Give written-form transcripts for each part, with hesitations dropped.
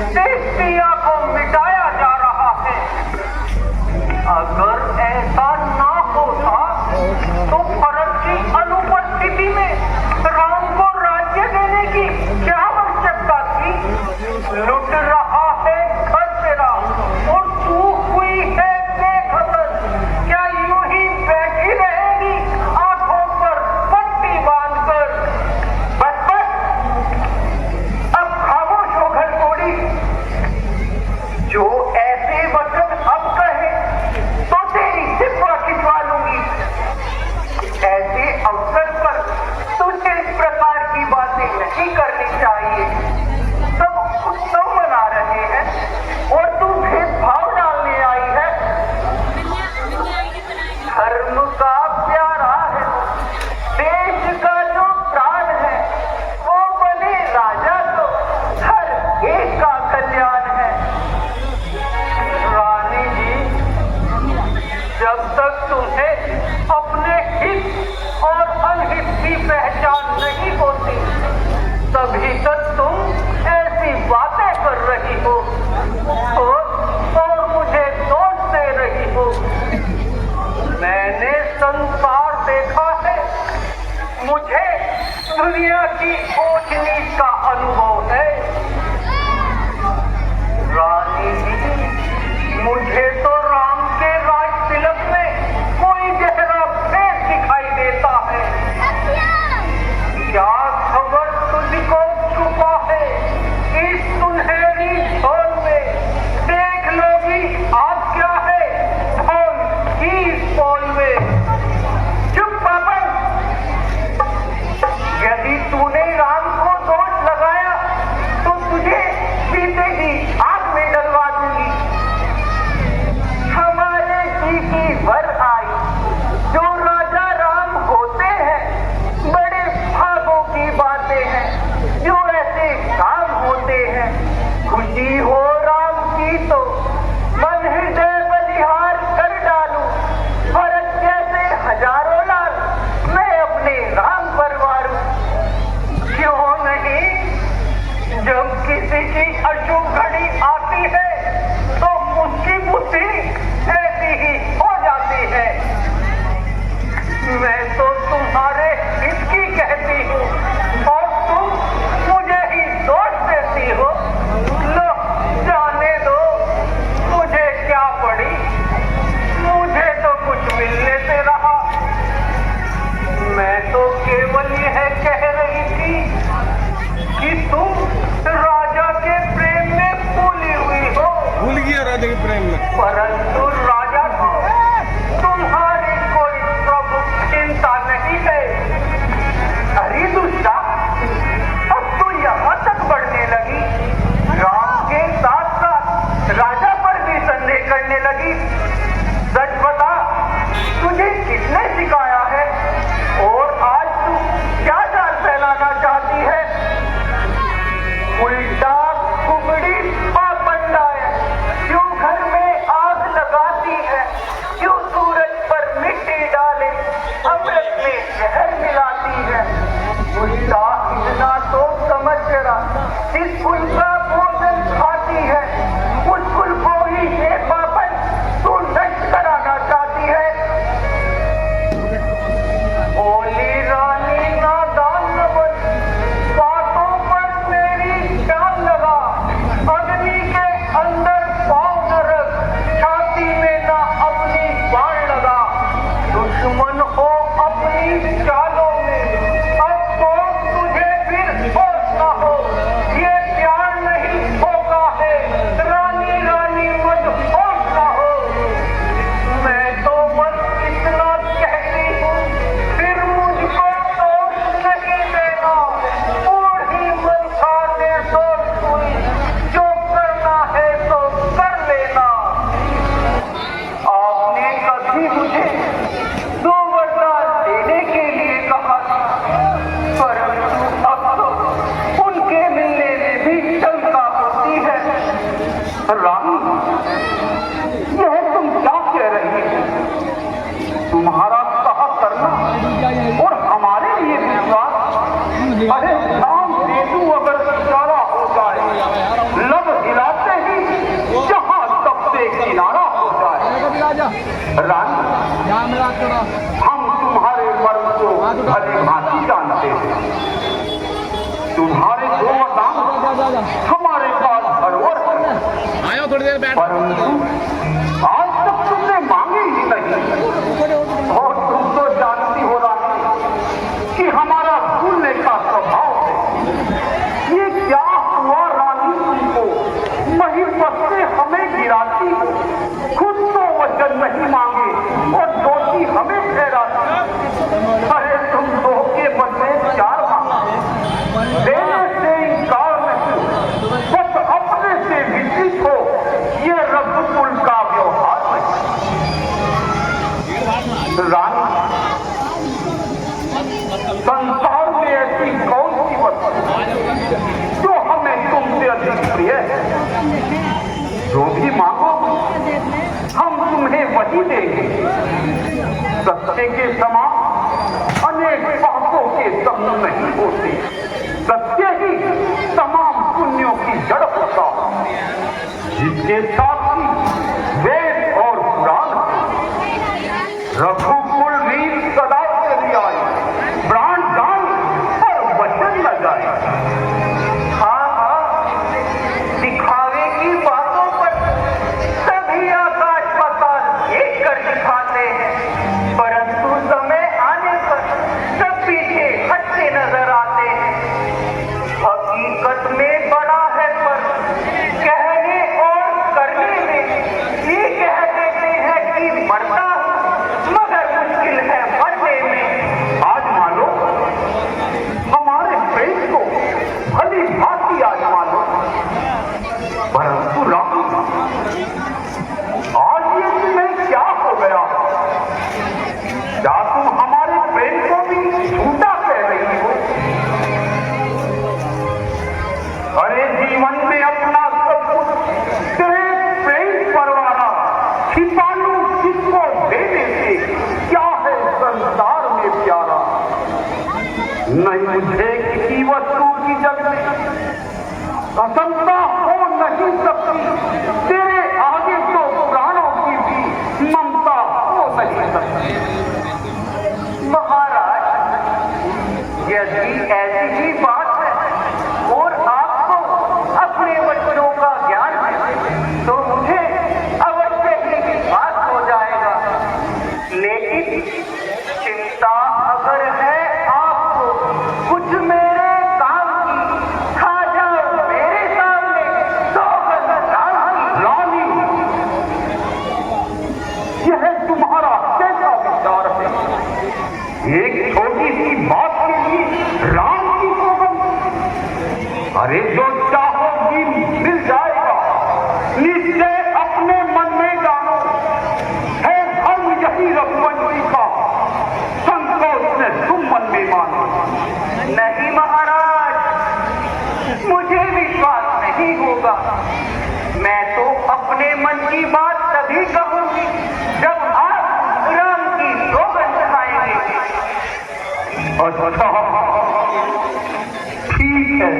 देश पिया को मिटाया जा रहा है। अगर ऐसा ना होता तो भरत की अनुपस्थिति में राम को राज्य देने की क्या आवश्यकता थी? लुट रहा है घर तेरा और तू हुई है बेखबर। क्या यूं ही बैठी रहेगी आंखों पर पट्टी बांधकर? बस बस, अब खामोश हो घर तोड़ी। जो ऐसे वचन अब कहे तो तेरी सिपा खिंचवा लूंगी। ऐसे अवसर पर तुझे इस प्रकार की बातें नहीं करनी चाहिए। सब उत्सव मना रहे हैं और तू भेदभाव डालने आई है। धर्म का प्यारा है, देश का जो प्राण है, वो बने राजा तो हर एक का कल्याण है। रानी जी, जब तक तुम्हें अपने हित और अनहित की पहचान नहीं होती तभी तक तुम ऐसी बातें कर रही हो और मुझे दोष दे रही हो। मैंने संसार देखा है, मुझे दुनिया की ऊंच नीच का अनुभव है। रानी जी, मुझे तो राम के राज तिलक में कोई गहरा भेद दिखाई देता है। क्या खबर तुझको छुपा है इस सुनहरी झोल में? देख लोगी आज क्या है धोल की इस पोल में। चुप पापन, यदि तूने राम को दोष लगाया तो तुझे सीते ही आग में डलवा दूंगी। हमारे जी की वर आई, जो राजा राम होते हैं बड़े भागों की बातें हैं, जो ऐसे काम होते हैं। खुशी हो राम की तो मन हृदय बलिहार कर डालूं। भरत जैसे हजारों लाल मैं अपने राम पर मारूं। क्यों नहीं, जब किसी की अशुभ घड़ी आती है तो उसकी बुद्धि ऐसी ही हो जाती है। मैं तो तुम्हारे हित की कहती हूँ और तुम मुझे ही दोष देती हो। लो, जाने दो, मुझे क्या पड़ी, मुझे तो कुछ मिलने से रहा। मैं तो केवल यह कह रही थी कि तुम राजा के प्रेम में भूली हुई हो। भूल गया राजा के प्रेम में। परंतु राजा को तुम्हारी कोई प्रभु चिंता नहीं है। अरे दुष्टा, अब तो यहाँ तक बढ़ने लगी, राम के साथ साथ राजा पर भी संदेह करने लगी। सच बता, तुझे किसने सिखाया है और आज तू क्या जाल फैलाना चाहती है? उल्टा कुबड़ी पापंडा है, क्यों घर में आग लगाती है, क्यों सूरज पर मिट्टी डाले, अमृत में जहर मिलाती है। उल्टा इतना तो समझ जरा, जिस फूल का भोजन खाती है उस फूल को ही ये पापन तू नष्ट कराना चाहती है। ओली रानी नादान न बन, बातों पर मेरी जान लगा। अग्नि के अंदर पाँव न रख, छाती में ना अपनी बाण लगा। दुश्मन हो अपनी चालों में, अब तो तुझे फिर होश न हो। ये प्यार नहीं होगा है, रानी रानी मत होश न हो। मैं तो बस इतना कहती हूँ, फिर मुझको दोष नहीं देना। बूढ़ी मनसा निर्दोष हुई, जो करना है तो कर लेना। आपने कभी मुझे दो वरदान देने के लिए कहा था, परंतु अब तो उनके मिलने में भी शंका होती है। रानी, यह तुम क्या कह रही हो? तुम्हारा कहा करना और हमारे लिए विश्वास। अरे राम सेतु अगर इशारा हो जाए, लब हिला रानी, हम तुम्हारे मर्म को भली भांति जानते हैं। तुम्हारे दो वरदान हमारे पास धरोहर है, परंतु आज तक तुमने मांगे ही नहीं। और तुम तो जानती हो रानी कि हमारा भूलने का स्वभाव है। ये क्या हुआ रानी तुमको? महिपत से हमें गिराती, खुद तो वचन नहीं मांगे और दोषी हमें ठहराती। अरे तुम दो के बदले चार मांगा, देने से इनकार नहीं, बस अपने से विचलित हो, ये रघुकुल का व्यवहार नहीं। रानी, संसार में ऐसी कौन सी वस्तु जो हमें तुमसे अधिक प्रिय है? जो भी मांगो हम तुम्हें वही देंगे। सत्य के समान अनेक बातों के संग नहीं होते, सत्य ही तमाम पुण्यों की जड़ होता, जिसके साक्षी वेद और पुराण। रघुकुल रीत सदा चली आई, प्राण दान पर वचन न जाए। हाँ हाँ, दिखावे की बातों पर सभी आकाश पाताल एक कर दिखाते हैं, परंतु समय आने पर सब पीछे हटते नजर आते हैं। हकीकत में बड़ा है पर कहने और करने में ये कह देते हैं कि मरता मगर मुश्किल है मरने में। आज मानो हमारे प्रेम को भली भांति आज मानो, परंतु राम आज ये तुम्हें क्या हो गया? क्या तुम हमारे प्रेम को भी झूठा कह रही हो? अरे जीवन में अपना सब कुछ तेरे प्रेम परवाना छिपा लूं किसको देने से? क्या है संसार में प्यारा? नहीं मुझे किसी वस्तु की जग में असंता हो नहीं सकती, तेरे आगे तो प्राणों की भी ममता हो नहीं सकती। महाराज, यदि ऐसी ही बात है और आपको अपने बच्चों का ज्ञान है तो मुझे अवश्य ही विश्वास हो जाएगा। लेकिन चिंता अगर है आपको कुछ मेरे काम की, खा जाओ मेरे सामने तो रानी, यह तुम्हारा कैसा विचार है? एक छोटी सी बात के लिए राम की सौगंध? अरे जो चाहोगी मिल जाएगा, निश्चय अपने मन में जानो, है धर्म यही रघुवंशी का, संकोच ने तुम मन में मानो। नहीं महाराज, मुझे विश्वास नहीं होगा। मैं तो अपने मन की बात तभी कहूंगी जब आप राम की सौगंध खाएंगे। अच्छा ठीक है,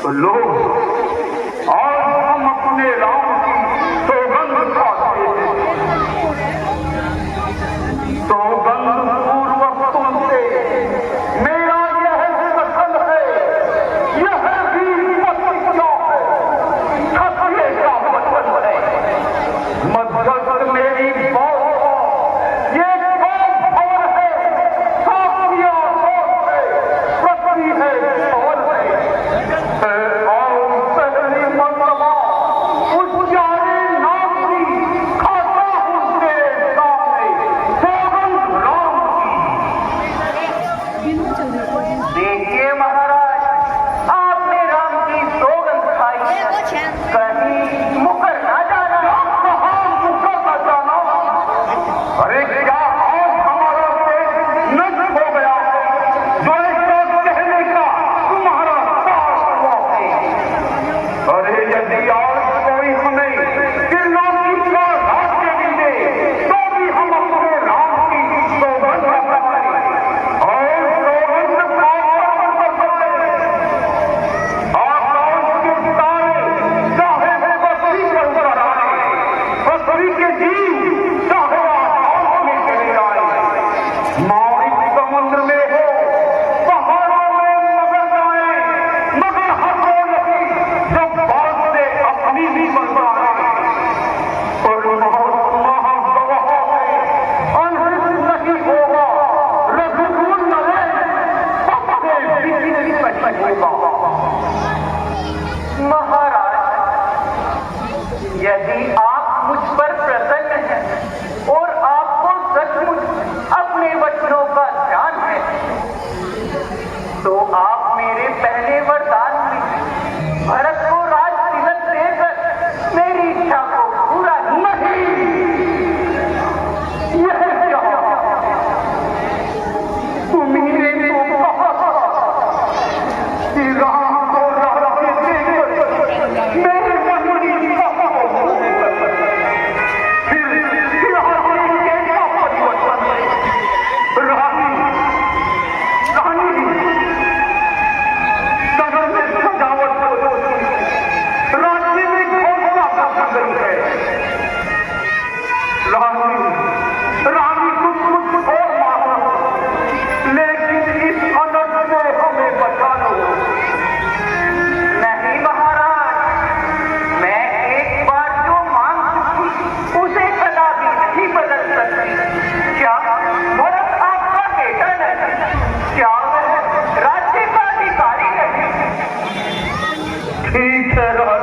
तो लो आज हम अपने राम की सौगंध खाते हैं। सौगंध पूर्वक तुमसे मेरा यह वचन है, यह भी प्रतिज्ञा है, सत्य का वचन है। मध्यस्थ मेरी बात का ये कौन और है, साक्षियां कौन है, पृथ्वी है कौन है? और पहली मंगलवा उस तेरा